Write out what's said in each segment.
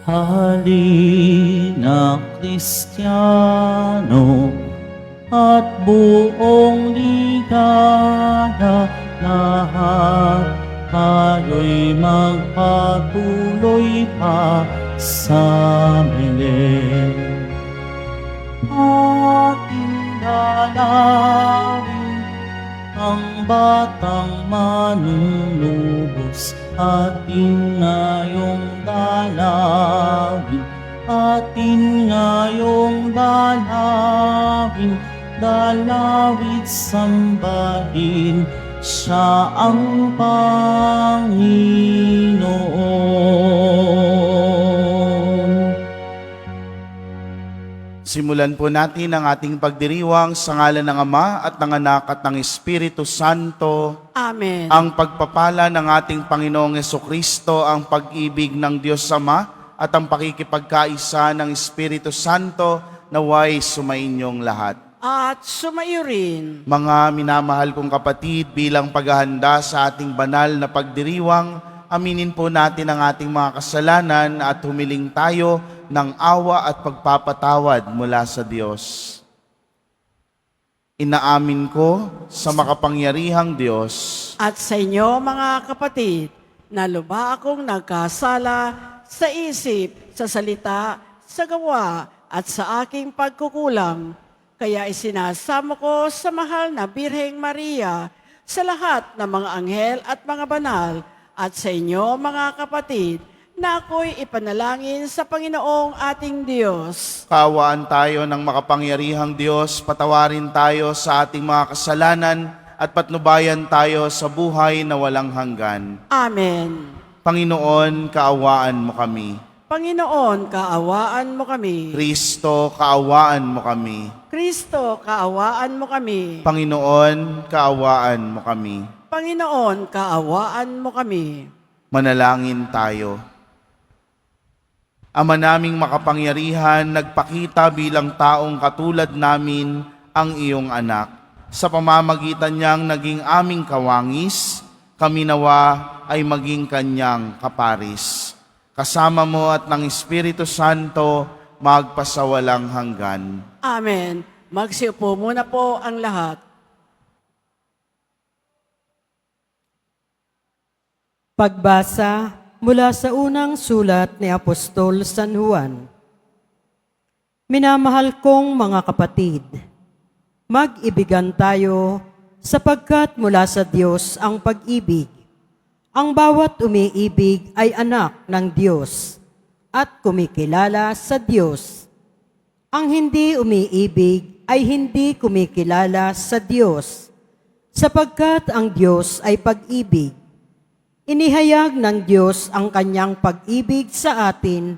Halina Kristiyano at buong ligaya, lahat tayo'y magpatuloy pa sa Belen. Ating dalawin ang batang manunubos, ating ngayong dalawin, ating ngayong dalawin, dalawit sambahin, siya ang Panginoon. Simulan po natin ang ating pagdiriwang sa ngalan ng Ama at ng Anak at ng Espiritu Santo. Amen. Ang pagpapala ng ating Panginoong Hesukristo, ang pag-ibig ng Diyos Ama at ang pakikipagkaisa ng Espiritu Santo naway sumainyong lahat. At sumayo rin. Mga minamahal kong kapatid, bilang paghahanda sa ating banal na pagdiriwang, aminin po natin ang ating mga kasalanan at humiling tayo ng awa at pagpapatawad mula sa Diyos. Inaamin ko sa makapangyarihang Diyos At sa inyo mga kapatid, na lubha akong nagkasala sa isip, sa salita, sa gawa, at sa aking pagkukulang. Kaya isinasamo ko sa mahal na Birheng Maria, sa lahat ng mga anghel at mga banal, at sa inyo mga kapatid, na ako'y ipanalangin sa Panginoong ating Diyos. Kaawaan tayo ng makapangyarihang Diyos, patawarin tayo sa ating mga kasalanan at patnubayan tayo sa buhay na walang hanggan. Amen. Panginoon, kaawaan mo kami. Panginoon, kaawaan mo kami. Kristo, kaawaan mo kami. Kristo, kaawaan mo kami. Panginoon, kaawaan mo kami. Panginoon, kaawaan mo kami. Manalangin tayo. Ama naming makapangyarihan, nagpakita bilang taong katulad namin ang iyong anak. Sa pamamagitan niyang naging aming kawangis, kami nawa ay maging kanyang kaparis. Kasama mo at ng Espiritu Santo, magpasawalang hanggan. Amen. Magsiupo muna po ang lahat. Pagbasa mula sa unang sulat ni Apostol San Juan. Minamahal kong mga kapatid, mag-ibigan tayo sapagkat mula sa Diyos ang pag-ibig. Ang bawat umiibig ay anak ng Diyos at kumikilala sa Diyos. Ang hindi umiibig ay hindi kumikilala sa Diyos, sapagkat ang Diyos ay pag-ibig. Inihayag ng Diyos ang kanyang pag-ibig sa atin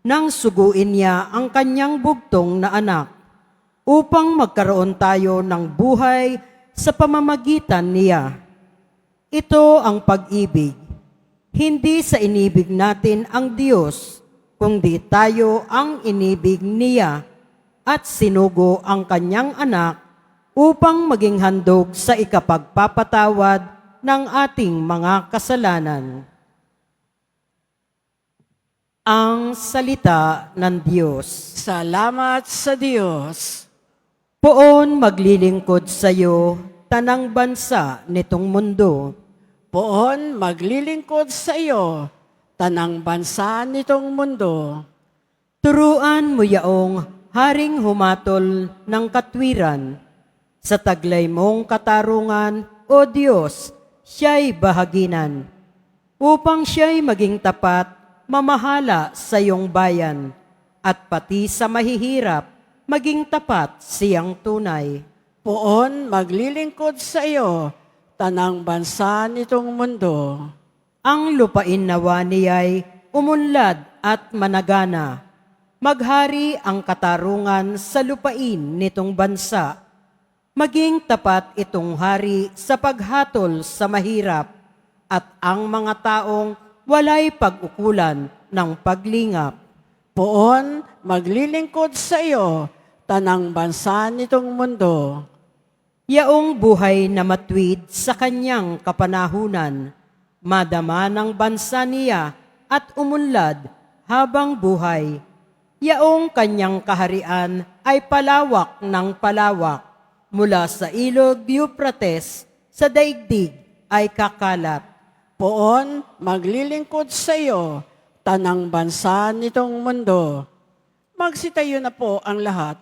nang suguin niya ang kanyang bugtong na anak upang magkaroon tayo ng buhay sa pamamagitan niya. Ito ang pag-ibig. Hindi sa inibig natin ang Diyos, kundi tayo ang inibig niya at sinugo ang kanyang anak upang maging handog sa ikapagpapatawad ng ating mga kasalanan. Ang salita ng Diyos. Salamat sa Diyos. Poon maglilingkod sa iyo, tanang bansa nitong mundo. Poon maglilingkod sa iyo, tanang bansa nitong mundo. Turuan mo yaong haring humatol ng katwiran. Sa taglay mong katarungan, O Diyos, siya'y bahaginan. Upang siya'y maging tapat, mamahala sa iyong bayan, at pati sa mahihirap, maging tapat siyang tunay. Poon maglilingkod sa iyo, tanang bansa nitong mundo. Ang lupain nawa niya'y umunlad at managana. Maghari ang katarungan sa lupain nitong bansa. Maging tapat itong hari sa paghatol sa mahirap at ang mga taong walay pag-ukulan ng paglingap. Poon maglilingkod sa iyo, tanang bansa nitong mundo. Yaong buhay na matwid sa kanyang kapanahunan, madama ng bansa niya at umunlad habang buhay. Yaong kanyang kaharian ay palawak ng palawak. Mula sa ilog Euphrates sa daigdig ay kakalat. Poon, maglilingkod sa iyo, tanang bansa nitong mundo. Magsitayo na po ang lahat.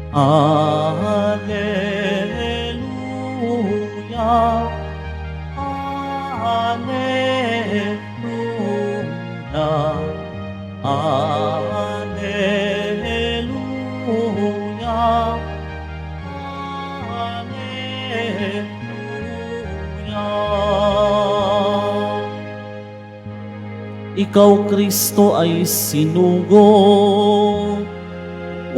Alleluia, Alleluia, Alleluia, Alleluia. Ikaw, Kristo, ay sinugo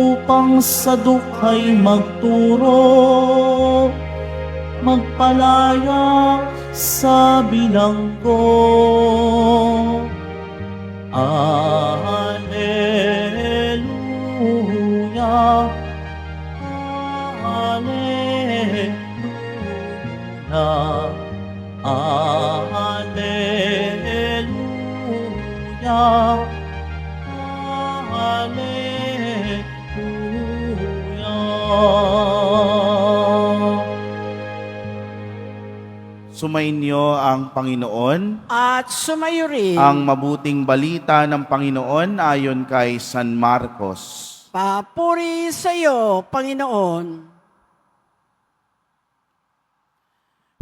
upang sa dukhay magturo, magpalaya sa bilanggo. Alleluia, Alleluia, Alleluia, Alleluia. Sumainyo ang Panginoon. At sumayo rin. Ang mabuting balita ng Panginoon ayon kay San Marcos. Papuri sa iyo, Panginoon.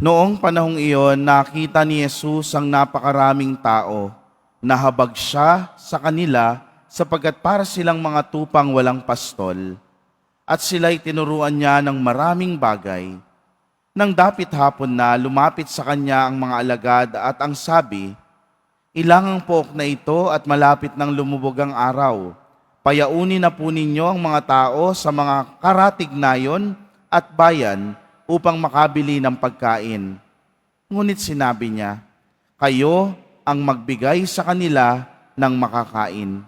Noong panahong iyon, nakita ni Jesus ang napakaraming tao. Nahabag siya sa kanila sapagkat para silang mga tupang walang pastol. At sila'y tinuruan niya ng maraming bagay. Nang dapit hapon na, lumapit sa kanya ang mga alagad at ang sabi, "Ilang ang pook na ito at malapit nang lumubog ang araw. Payaunin na po ninyo ang mga tao sa mga karatignayon at bayan upang makabili ng pagkain." Ngunit sinabi niya, "Kayo ang magbigay sa kanila ng makakain."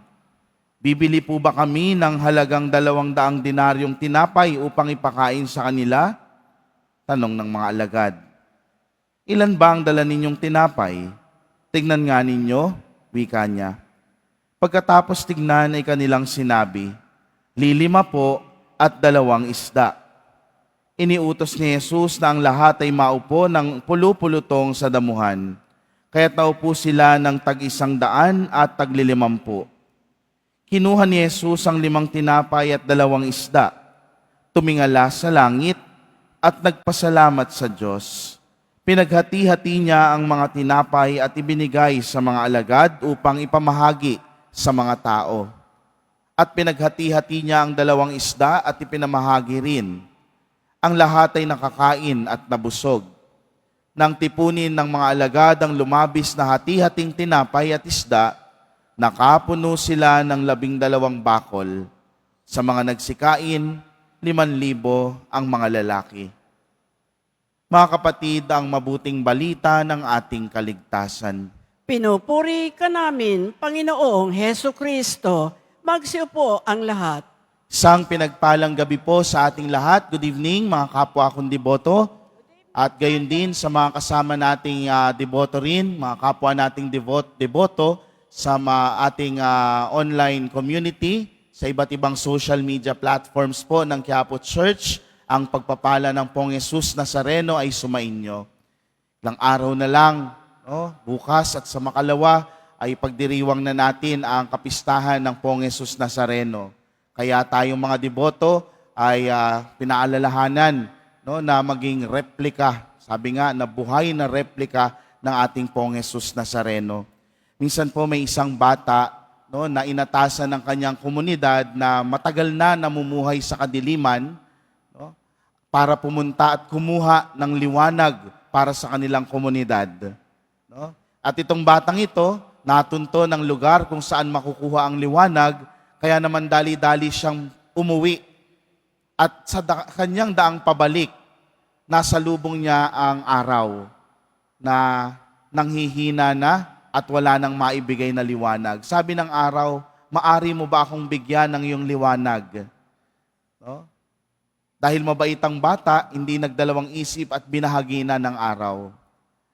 Bibili po ba kami ng halagang 200 dinaryong tinapay upang ipakain sa kanila? Tanong ng mga alagad. Ilan ba ang dala ninyong tinapay? Tignan nga ninyo, wika niya. Pagkatapos tignan ay kanilang sinabi, 5 po at 2 isda. Iniutos ni Jesus na ang lahat ay maupo ng pulu-pulutong sa damuhan. Kaya't naupo sila ng tag-100 at tag-50. Kinuha ni Jesus ang 5 tinapay at 2 isda. Tumingala sa langit at nagpasalamat sa Diyos. Pinaghati-hati niya ang mga tinapay at ibinigay sa mga alagad upang ipamahagi sa mga tao. At pinaghati-hati niya ang 2 isda at ipinamahagi rin. Ang lahat ay nakakain at nabusog. Nang tipunin ng mga alagad ang lumabis na hati-hating tinapay at isda, nakapuno sila ng 12 bakol. Sa mga nagsikain, 5,000 ang mga lalaki. Mga kapatid, ang mabuting balita ng ating kaligtasan. Pinupuri ka namin, Panginoong Heso Kristo. Magsiupo ang lahat. Isang pinagpalang gabi po sa ating lahat. Good evening mga kapwa kong deboto. At gayon din sa mga kasama nating deboto rin, mga kapwa nating deboto sa ating online community, sa iba't ibang social media platforms po ng Quiapo Church. Ang pagpapala ng Pong Jesus Nazareno ay sumainyo. Ilang araw na lang, bukas at sa makalawa ay pagdiriwang na natin ang kapistahan ng Pong Jesus Nazareno. Kaya tayong mga deboto ay pinaalalahanan na maging replika, sabi nga na buhay na replika ng ating Pong Jesus Nazareno. Minsan po may isang bata na inatasan ng kanyang komunidad na matagal na namumuhay sa kadiliman para pumunta at kumuha ng liwanag para sa kanilang komunidad. At itong batang ito, natunto ng lugar kung saan makukuha ang liwanag, kaya naman dali-dali siyang umuwi. At sa kanyang daang pabalik, nasa lubong niya ang araw na nanghihina na at wala nang maibigay na liwanag. Sabi ng araw, "Maari mo ba akong bigyan ng iyong liwanag?" Dahil mabait ang bata, hindi nagdalawang isip at binahagi na ng araw.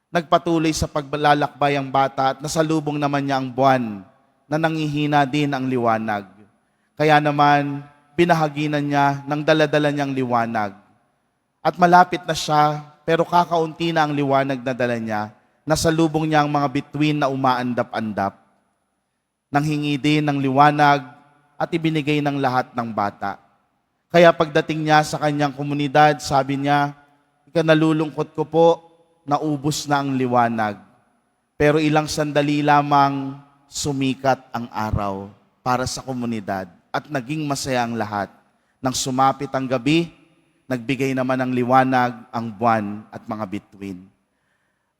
Nagpatuloy sa paglalakbay ang bata at nasalubong naman niya ang buwan na nangihina din ang liwanag. Kaya naman, binahaginan niya ng daladala niyang liwanag. At malapit na siya, pero kakaunti na ang liwanag na dala niya, nasalubong niya ang mga bituin na umaandap-andap. Nanghingi din ng liwanag at ibinigay ng lahat ng bata. Kaya pagdating niya sa kanyang komunidad, sabi niya, "Ikanalulungkot ko po, naubos na ang liwanag. Pero ilang sandali lamang sumikat ang araw para sa komunidad at naging masaya ang lahat. Nang sumapit ang gabi, nagbigay naman ng liwanag ang buwan at mga bituin."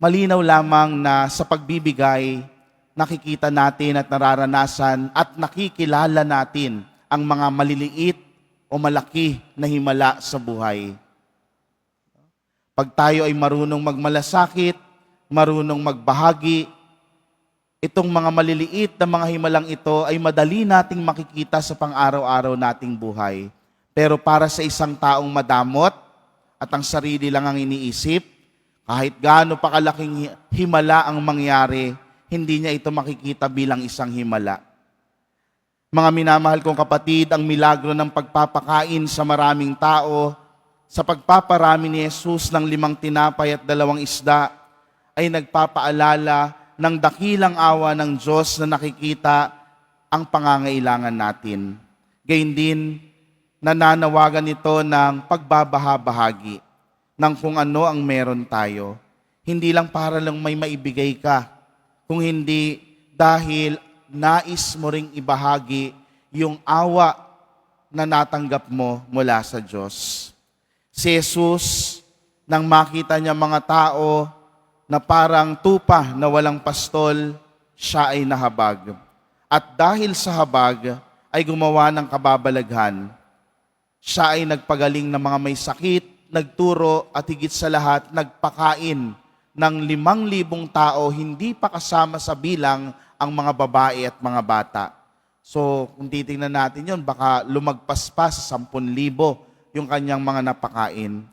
Malinaw lamang na sa pagbibigay, nakikita natin at nararanasan at nakikilala natin ang mga maliliit o malaki na himala sa buhay. Pag tayo ay marunong magmalasakit, marunong magbahagi, itong mga maliliit na mga himalang ito ay madali nating makikita sa pang-araw-araw nating buhay. Pero para sa isang taong madamot at ang sarili lang ang iniisip, kahit gaano pa kalaking himala ang mangyari, hindi niya ito makikita bilang isang himala. Mga minamahal kong kapatid, ang milagro ng pagpapakain sa maraming tao, sa pagpaparami ni Jesus ng 5 tinapay at 2 isda, ay nagpapaalala ng dakilang awa ng Diyos na nakikita ang pangangailangan natin. Gayun din, nananawagan ito ng pagbabahabahagi ng kung ano ang meron tayo. Hindi lang para lang may maibigay ka, kung hindi dahil nais mo ring ibahagi yung awa na natanggap mo mula sa Diyos. Si Jesus, nang makita niya mga tao na parang tupa na walang pastol, siya ay nahabag. At dahil sa habag, ay gumawa ng kababalaghan. Siya ay nagpagaling ng mga may sakit, nagturo at higit sa lahat, nagpakain ng 5,000 tao, hindi pa kasama sa bilang ang mga babae at mga bata. So, kung titingnan natin yun, baka lumagpas pa sa 10,000 yung kanyang mga napakain.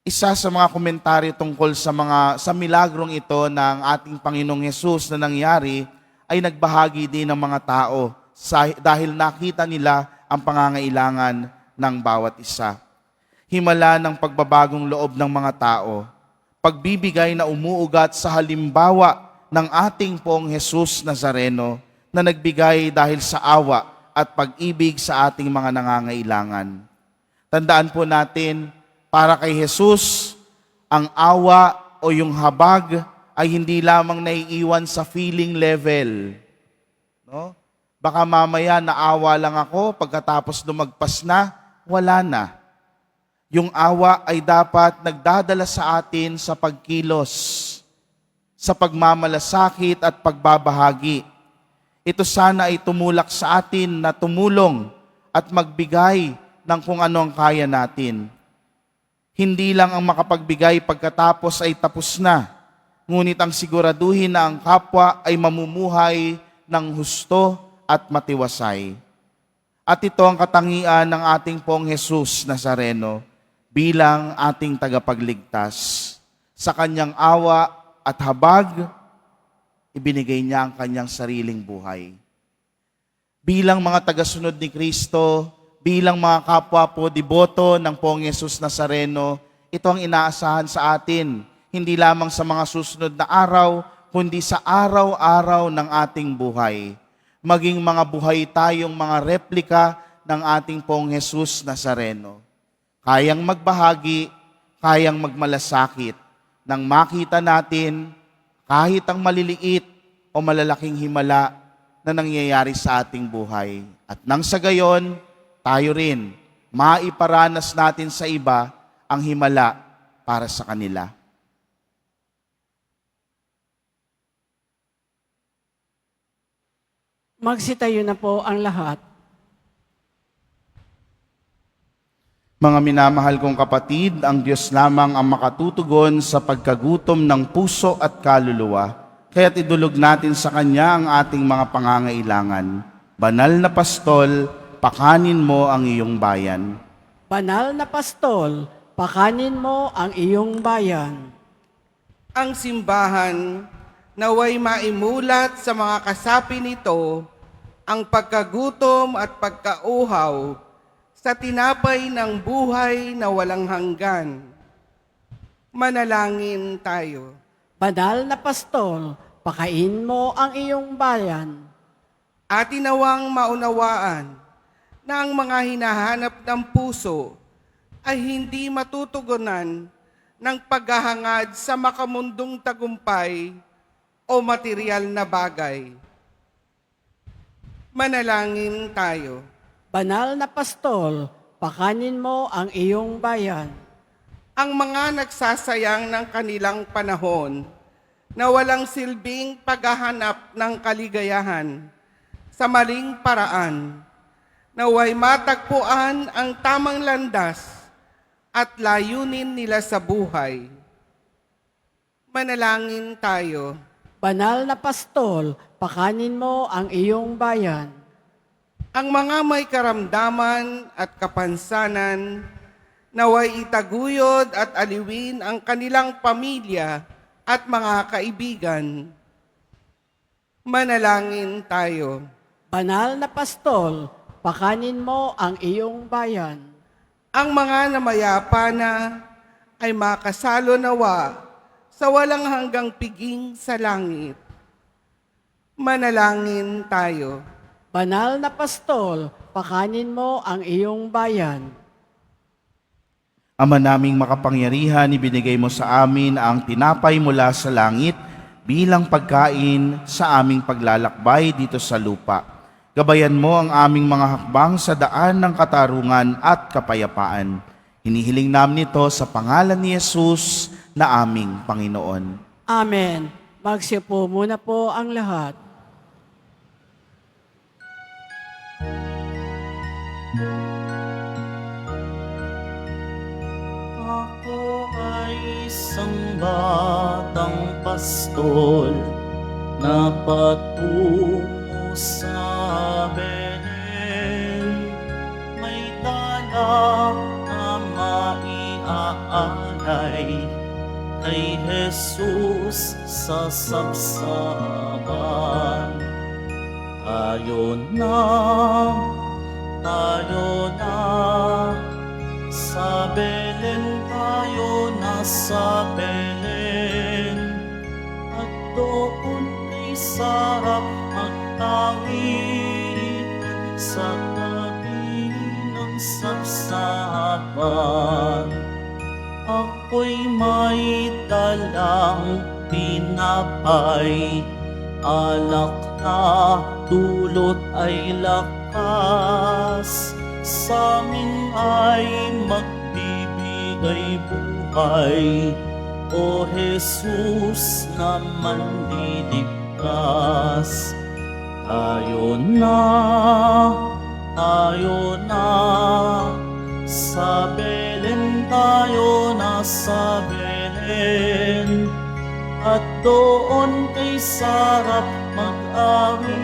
Isa sa mga komentaryo tungkol sa milagrong ito ng ating Panginoong Hesus na nangyari, ay nagbahagi din ng mga tao dahil nakita nila ang pangangailangan ng bawat isa. Himala ng pagbabagong loob ng mga tao, pagbibigay na umuugat sa halimbawa ng ating Poong Jesus Nazareno na nagbigay dahil sa awa at pag-ibig sa ating mga nangangailangan. Tandaan po natin, para kay Jesus, ang awa o yung habag ay hindi lamang naiiwan sa feeling level. No? Baka mamaya naawa lang ako, pagkatapos lumagpas na, wala na. Yung awa ay dapat nagdadala sa atin sa pagkilos, sa pagmamalasakit at pagbabahagi. Ito sana ay tumulak sa atin na tumulong at magbigay ng kung ano ang kaya natin. Hindi lang ang makapagbigay pagkatapos ay tapos na, ngunit ang siguraduhin na ang kapwa ay mamumuhay ng husto at matiwasay. At ito ang katangian ng ating Poong Jesus Nazareno bilang ating tagapagligtas. Sa kanyang awa at habag, ibinigay niya ang kanyang sariling buhay. Bilang mga tagasunod ni Kristo, bilang mga kapwa po deboto ng Poong Jesus Nazareno, ito ang inaasahan sa atin, hindi lamang sa mga susunod na araw, kundi sa araw-araw ng ating buhay. Maging mga buhay tayong mga replika ng ating Poong Jesus Nazareno. Kayang magbahagi, kayang magmalasakit, nang makita natin kahit ang maliliit o malalaking himala na nangyayari sa ating buhay. At nang sa gayon, tayo rin maiparanas natin sa iba ang himala para sa kanila. Magsitayo na po ang lahat. Mga minamahal kong kapatid, ang Diyos lamang ang makatutugon sa pagkagutom ng puso at kaluluwa, kaya't idulog natin sa Kanya ang ating mga pangangailangan. Banal na Pastol, pakanin mo ang iyong bayan. Banal na pastol, pakanin mo ang iyong bayan. Ang simbahan naway maimulat sa mga kasapi nito ang pagkagutom at pagkauhaw sa tinapay ng buhay na walang hanggan. Manalangin tayo. Banal na pastol, pakain mo ang iyong bayan. Atin nawang maunawaan na ang mga hinahanap ng puso ay hindi matutugunan ng paghahangad sa makamundong tagumpay o material na bagay. Manalangin tayo. Banal na pastol, pakanin mo ang iyong bayan. Ang mga nagsasayang ng kanilang panahon na walang silbing paghahanap ng kaligayahan sa maling paraan, naway matagpuan ang tamang landas at layunin nila sa buhay. Manalangin tayo. Banal na pastol, pakanin mo ang iyong bayan. Ang mga may karamdaman at kapansanan, naway itaguyod at aliwin ang kanilang pamilya at mga kaibigan. Manalangin tayo. Banal na pastol, pakanin mo ang iyong bayan. Ang mga namayapa na ay makasalo nawa sa walang hanggang piging sa langit. Manalangin tayo. Banal na pastol, pakanin mo ang iyong bayan. Ama naming makapangyarihan, ibinigay mo sa amin ang tinapay mula sa langit bilang pagkain sa aming paglalakbay dito sa lupa. Gabayan mo ang aming mga hakbang sa daan ng katarungan at kapayapaan. Hinihiling namin ito sa pangalan ni Jesus na aming Panginoon. Amen. Magsiupo muna po ang lahat. Ako ay isang batang pastol na patungo sa Belen. May dala na maiaalay kay Jesus sa sabsaban. Tayo na, sa Belen tayo na sa Belen, at doon kay sarap magtawid sa tabi ng sabsaban. Ako'y may dalang tinapay, alak na dulot ay lakas, sa amin ay magbibigay buhay. O Jesus na manliligtas, tayo na, sa Belen tayo na sa Belen, at doon kay sarap mag-awitan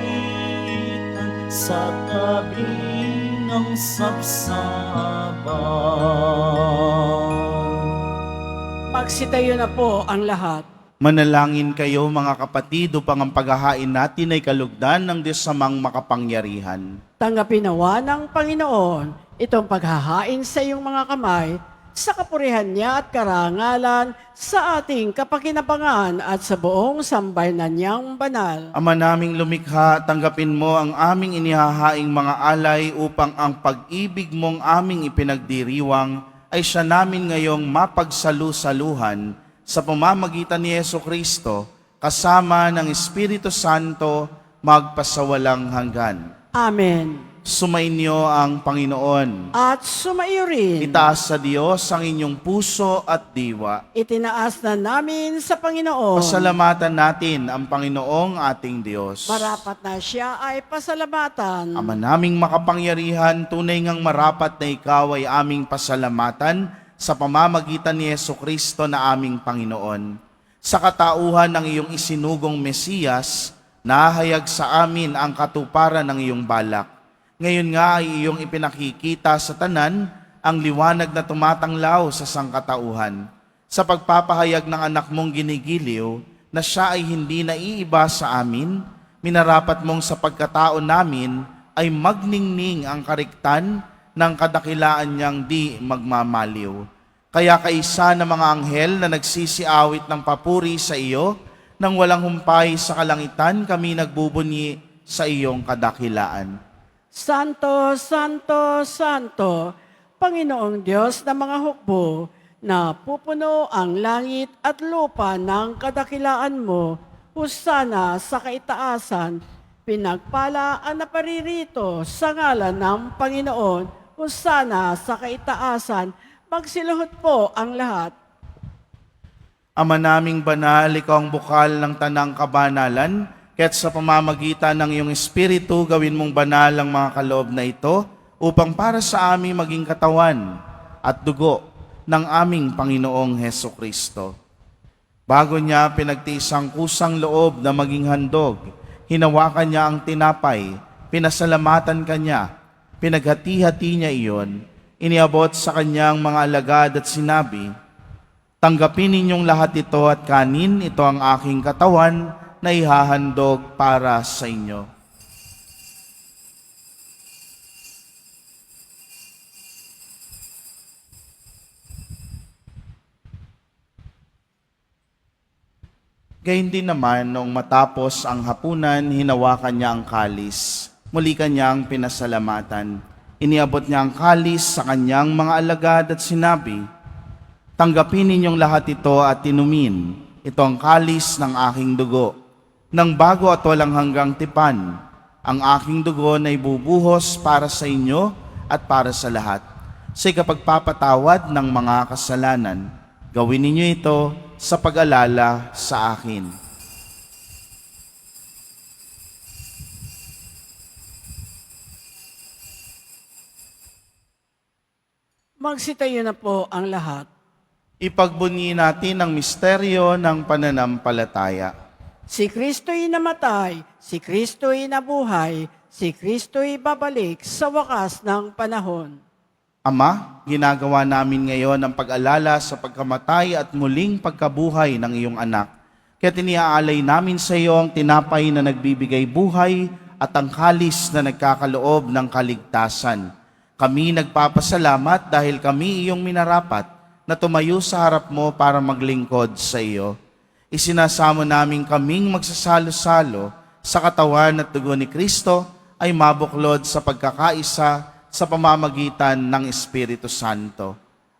sa tabi ng sabsaban. Magsitayo na po ang lahat. Manalangin kayo mga kapatid upang ang paghahain natin ay kalugdan ng Diyos samang makapangyarihan. Tanggapin nawa ng Panginoon itong paghahain sa iyong mga kamay sa kapurihan niya at karangalan sa ating kapakinabangan at sa buong sambayanan niyang banal. Ama naming lumikha, tanggapin mo ang aming inihahaing mga alay upang ang pag-ibig mong aming ipinagdiriwang ay siya namin ngayong mapagsalu-saluhan sa pamamagitan ni Jesucristo kasama ng Espiritu Santo magpasawalang hanggan. Amen. Sumainyo ang Panginoon. At sumaiyo rin. Itaas sa Diyos ang inyong puso at diwa. Itinaas na namin sa Panginoon. Pasalamatan natin ang Panginoong ating Diyos. Marapat na siya ay pasalamatan. Ama naming makapangyarihan, tunay ngang marapat na ikaw ay aming pasalamatan sa pamamagitan ni Jesucristo na aming Panginoon. Sa katauhan ng iyong isinugong Mesiyas, nahayag sa amin ang katuparan ng iyong balak. Ngayon nga ay iyong ipinakikita sa tanan ang liwanag na tumatanglaw sa sangkatauhan. Sa pagpapahayag ng anak mong ginigiliw, na siya ay hindi naiiba sa amin, minarapat mong sa pagkatao namin ay magningning ang kariktan ng kadakilaan niyang di magmamaliw. Kaya kaisa ng mga anghel na nagsisiawit ng papuri sa iyo, nang walang humpay sa kalangitan kami nagbubunyi sa iyong kadakilaan. Santo, Santo, Santo, Panginoong Diyos ng mga hukbo, na pupuno ang langit at lupa ng kadakilaan mo, husana sa kaitaasan, pinagpala ang naparirito sa ngalan ng Panginoon, husana sa kaitaasan, magsiluhod po ang lahat. Ama naming banal, ikaw ang bukal ng tanang kabanalan, kaya't sa pamamagitan ng iyong Espiritu, gawin mong banal ang mga kaloob na ito, upang para sa aming maging katawan at dugo ng aming Panginoong Heso Kristo. Bago niya pinagtiis ang kusang loob na maging handog, hinawakan niya ang tinapay, pinasalamatan kanya, pinaghati-hati niya iyon, iniabot sa kanyang mga alagad at sinabi, "Tanggapin ninyong lahat ito at kanin, ito ang aking katawan na ihahandog para sa inyo." Gayun din naman, nung matapos ang hapunan, hinawakan niya ang kalis. Muli kanyang pinasalamatan. Iniabot niya ang kalis sa kanyang mga alagad at sinabi, "Tanggapin ninyong lahat ito at inumin. Ito ang kalis ng aking dugo. Nang bago at walang hanggang tipan, ang aking dugo na ibubuhos para sa inyo at para sa lahat. Sa ikapagpapatawad ng mga kasalanan, gawin ninyo ito sa pag-alala sa akin." Magsitayo na po ang lahat. Ipagbunyi natin ang misteryo ng pananampalataya. Si Kristo'y namatay, si Kristo'y nabuhay, si Kristo'y babalik sa wakas ng panahon. Ama, ginagawa namin ngayon ang pag-alala sa pagkamatay at muling pagkabuhay ng iyong anak. Kaya tiniaalay namin sa iyo ang tinapay na nagbibigay buhay at ang kalis na nagkakaloob ng kaligtasan. Kami nagpapasalamat dahil kami iyong minarapat na tumayo sa harap mo para maglingkod sa iyo. Isinasamo namin kaming magsasalo-salo sa katawan at dugo ni Kristo ay mabuklod sa pagkakaisa sa pamamagitan ng Espiritu Santo.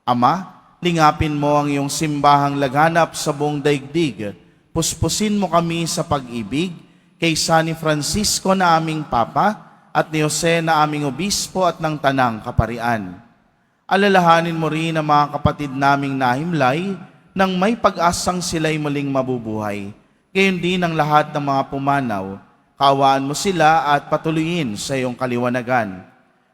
Ama, lingapin mo ang iyong simbahang laganap sa buong daigdig. Puspusin mo kami sa pag-ibig kay San Francisco na aming Papa at ni Jose na aming Obispo at ng Tanang Kaparian. Alalahanin mo rin ang mga kapatid naming nahimlay nang may pag-asang sila'y muling mabubuhay. Gayon din ang lahat ng mga pumanaw. Kaawaan mo sila at patuloyin sa iyong kaliwanagan.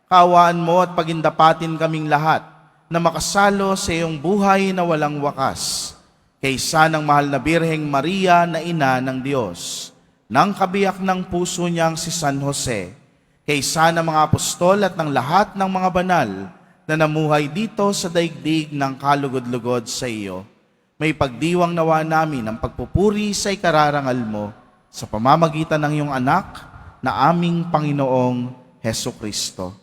Kaawaan mo at pagindapatin kaming lahat na makasalo sa iyong buhay na walang wakas. Kaysa ng mahal na Birheng Maria na ina ng Diyos, ng kabiyak ng puso niyang si San Jose, kaysa ng mga apostol at ng lahat ng mga banal na namuhay dito sa daigdig ng kalugod-lugod sa iyo. May pagdiwang nawa namin ang pagpupuri sa ikararangal mo sa pamamagitan ng iyong anak na aming Panginoong Heso Kristo.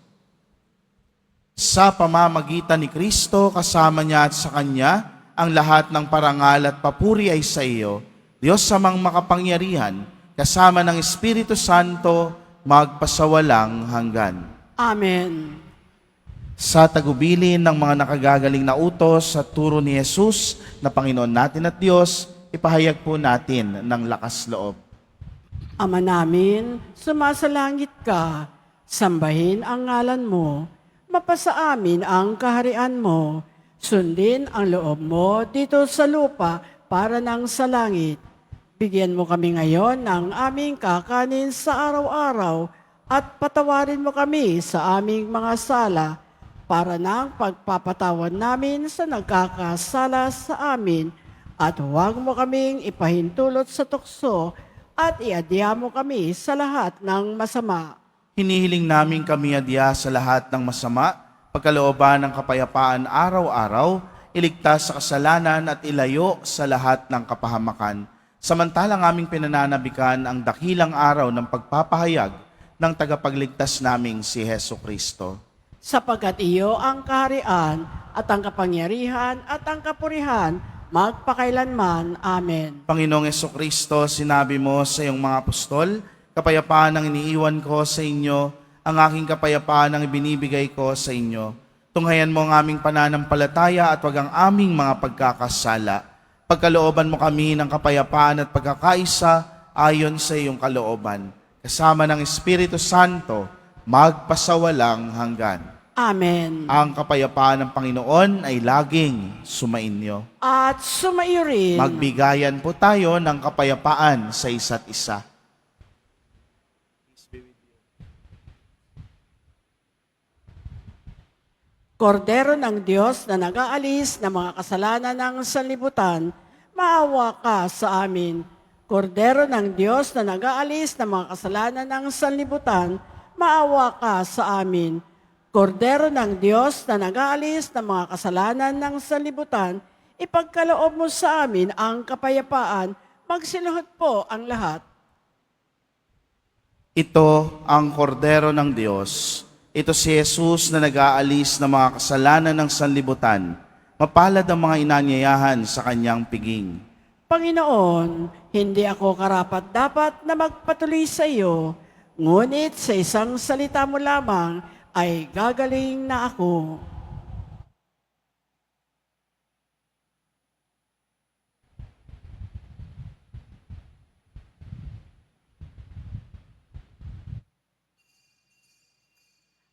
Sa pamamagitan ni Kristo, kasama niya at sa Kanya, ang lahat ng parangal at papuri ay sa iyo, Diyos samang makapangyarihan, kasama ng Espiritu Santo, magpasawalang hanggan. Amen. Sa tagubilin ng mga nakagagaling na utos sa turo ni Jesus na Panginoon natin at Diyos, ipahayag po natin ng lakas loob. Ama namin, sumasalangit ka, sambahin ang ngalan mo, mapasa amin ang kaharian mo, sundin ang loob mo dito sa lupa para nang sa langit. Bigyan mo kami ngayon ng aming kakanin sa araw-araw at patawarin mo kami sa aming mga sala para nang pagpapatawad namin sa nagkakasala sa amin at huwag mo kaming ipahintulot sa tukso at iadya mo kami sa lahat ng masama. Hinihiling namin kami adya sa lahat ng masama pagkalooban ng kapayapaan araw-araw, iligtas sa kasalanan at ilayo sa lahat ng kapahamakan. Samantalang aming pinananabikan ang dakilang araw ng pagpapahayag ng tagapagligtas naming si Heso Kristo. Sapagkat iyo ang kaharian at ang kapangyarihan at ang kapurihan magpakailanman. Amen. Panginoong Heso Kristo, sinabi mo sa iyong mga apostol, kapayapaan ang iniiwan ko sa inyo, ang aking kapayapaan ang ibinibigay ko sa inyo. Tunghayan mo ang aming pananampalataya at wag ang aming mga pagkakasala. Pagkalooban mo kami ng kapayapaan at pagkakaisa ayon sa iyong kalooban. Kasama ng Espiritu Santo, magpasawalang hanggan. Amen. Ang kapayapaan ng Panginoon ay laging sumainyo. At sumaiyo rin. Magbigayan po tayo ng kapayapaan sa isa't isa. Kordero ng Diyos na nag-aalis ng mga kasalanan ng sanlibutan, maawa ka sa amin. Kordero ng Diyos na nag-aalis ng mga kasalanan ng sanlibutan, maawa ka sa amin. Kordero ng Diyos na nag-aalis ng mga kasalanan ng sanlibutan, ipagkaloob mo sa amin ang kapayapaan, magsiluhod po ang lahat. Ito ang kordero ng Diyos. Ito si Jesus na nag-aalis ng mga kasalanan ng sanlibutan. Mapalad ang mga inanyayahan sa kanyang piging. Panginoon, hindi ako karapat-dapat na magpatuloy sa iyo, ngunit sa isang salita mo lamang ay gagaling na ako.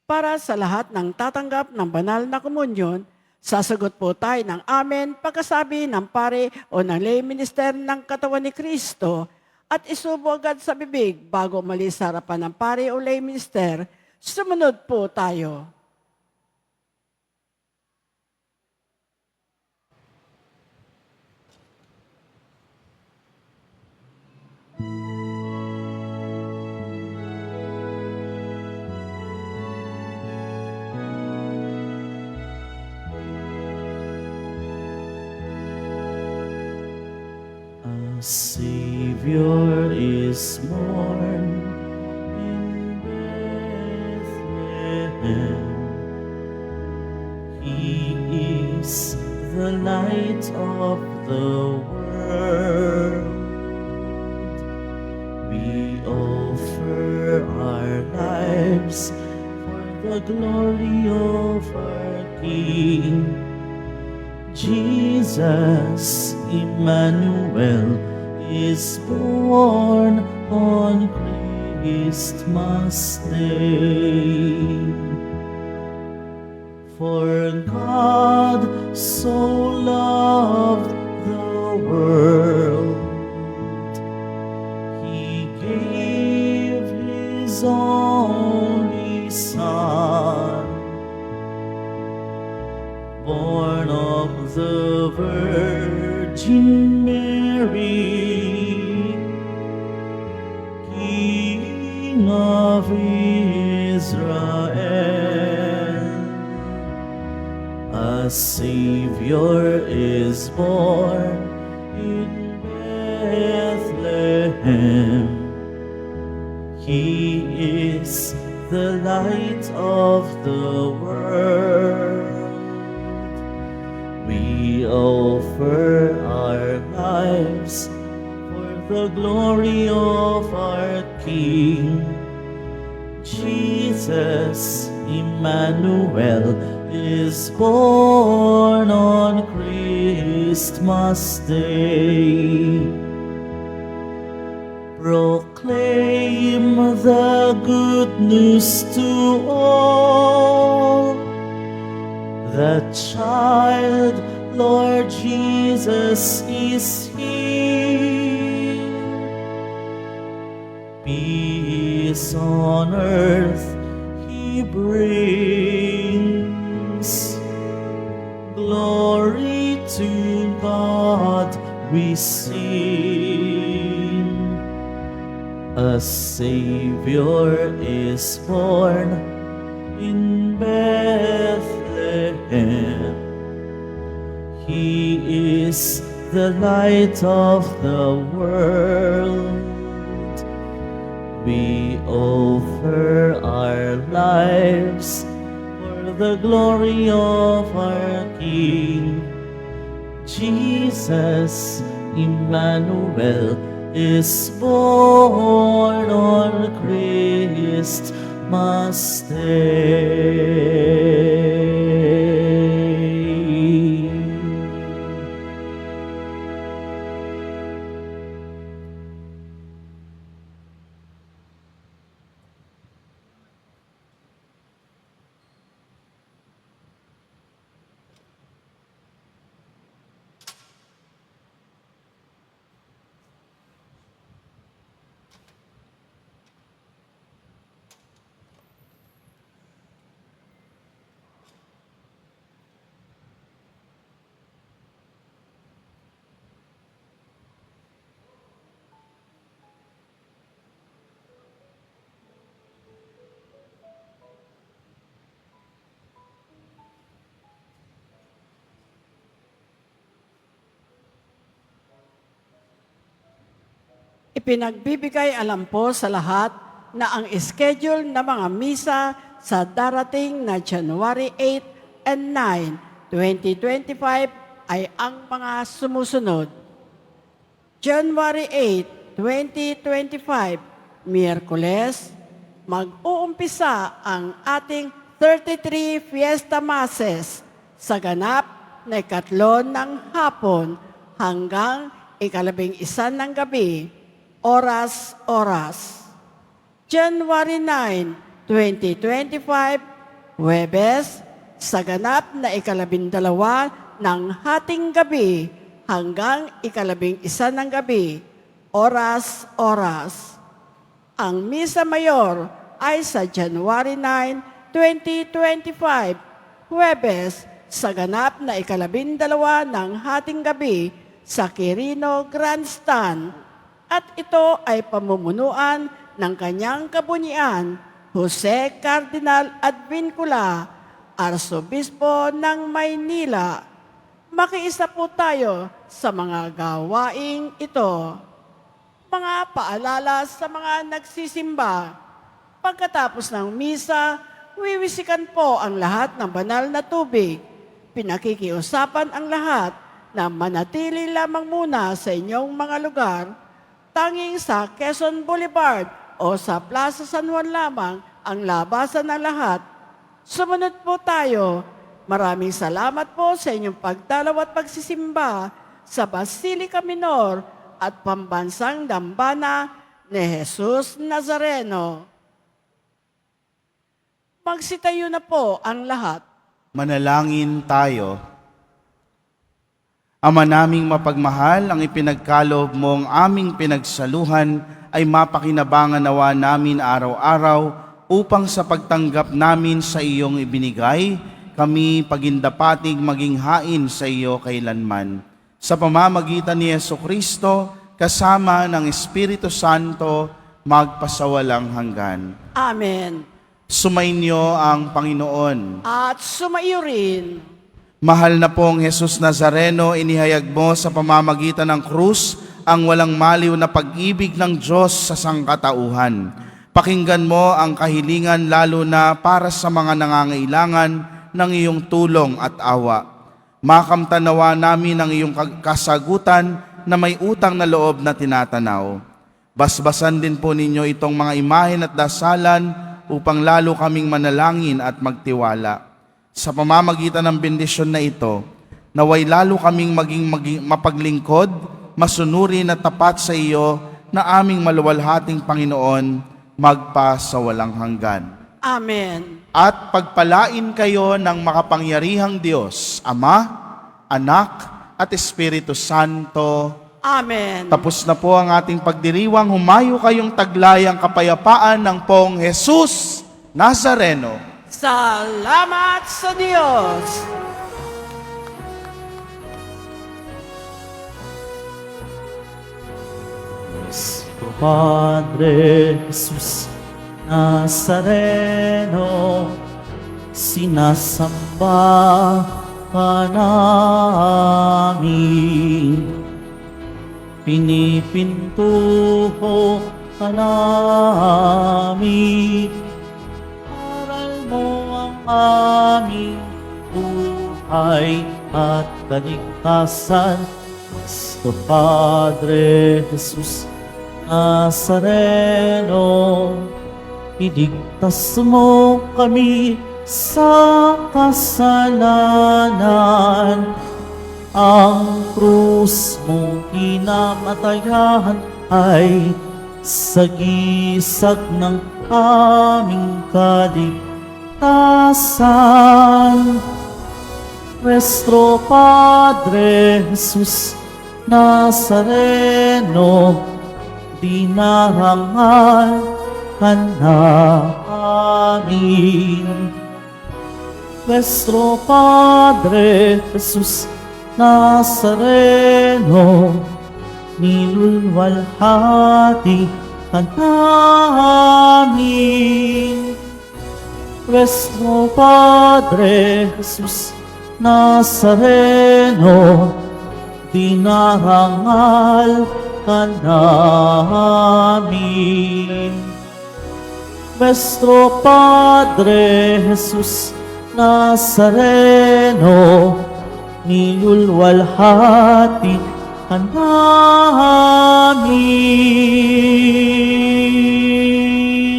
Para sa lahat ng tatanggap ng banal na komunyon, sasagot po tayo ng amen pagkasabi ng pare o ng lay minister ng katawan ni Kristo at isubo agad sa bibig bago umalis sa harapan ng pare o lay minister. Sumunod po tayo. A Savior is born in Bethlehem. He is the light of the world. We offer our lives for the glory of our King. Jesus Emmanuel is born on Christmas Day. For God so loved the world, He gave His only Son, born of the Virgin Mary, King of Israel. A Savior is born in Bethlehem. He is the light of the world. We offer our lives for the glory of our King. Jesus Emmanuel is born on Christmas Day. Proclaim the good news to all. The child, Lord Jesus, is here. Peace on earth He brings. Glory to God we sing. A Savior is born in Bethlehem. the light of the world. We offer our lives for the glory of our King. Jesus Emmanuel is born on Christmas Day. Ipinagbibigay alam po sa lahat na ang schedule ng mga misa sa darating na January 8 and 9, 2025 ay ang mga sumusunod. January 8, 2025, Miyerkules, mag-uumpisa ang ating 33 Fiesta Masses sa ganap na 3 ng hapon hanggang 11 ng gabi, oras-oras. January 9, 2025, Huwebes, sa ganap na 12 ng hating gabi hanggang 11 ng gabi, oras-oras. Ang Misa Mayor ay sa January 9, 2025, Huwebes, sa ganap na 12 ng hating gabi sa Quirino Grandstand. At ito ay pamumunuan ng kanyang kabunian, Jose Cardinal Advincula, Arsobispo ng Maynila. Makiisa po tayo sa mga gawaing ito. Mga paalala sa mga nagsisimba. Pagkatapos ng misa, wiwisikan po ang lahat ng banal na tubig. Pinakikiusapan ang lahat na manatili lamang muna sa inyong mga lugar. Tanging sa Quezon Boulevard o sa Plaza San Juan lamang ang labasan ng lahat. Sumunod po tayo. Maraming salamat po sa inyong pagdalaw at pagsisimba sa Basilica Minor at Pambansang Dambana ni Jesus Nazareno. Magsitayo na po ang lahat. Manalangin tayo. Ama naming mapagmahal, ang ipinagkaloob mong aming pinagsaluhan ay mapakinabangan nawa namin araw-araw upang sa pagtanggap namin sa iyong ibinigay, kami pagindapatig maging hain sa iyo kailanman. Sa pamamagitan ni Jesucristo, kasama ng Espiritu Santo, magpasawalang hanggan. Amen. Sumainyo ang Panginoon. At sumaiyo rin. Mahal na pong Jesus Nazareno, inihayag mo sa pamamagitan ng krus ang walang maliw na pag-ibig ng Diyos sa sangkatauhan. Pakinggan mo ang kahilingan lalo na para sa mga nangangailangan ng iyong tulong at awa. Makamtanawa namin ang iyong kasagutan na may utang na loob na tinatanaw. Basbasan din po ninyo itong mga imahen at dasalan upang lalo kaming manalangin at magtiwala. Sa pamamagitan ng bendisyon na ito, naway lalo kaming maging mapaglingkod, masunurin at tapat sa iyo na aming maluwalhating Panginoon, magpa sa walang hanggan. Amen. At pagpalain kayo ng makapangyarihang Diyos, Ama, Anak, at Espiritu Santo. Amen. Tapos na po ang ating pagdiriwang, humayo kayong taglayang kapayapaan ng Poong Jesus Nazareno. Salamat sa Diyos. Padre Jesus Nazareno, sinasamba ka namin. pinipintuho ka namin. Aral mo ang aming buhay at kaligtasan. Cristo Padre Jesus Nazareno, iligtas mo kami sa kasalanan. Ang krus mong kinamatayan ay sagisag ng aming kaligtasan. Nuestro Padre Jesus Nazareno, dinarangal ka namin. Nuestro Padre Jesus Nazareno, nilulwalhati ka namin. Nuestro Padre Jesus Nazareno, dinarangal ka namin. Nuestro Padre Jesus Nazareno, nilulwalhati ka namin.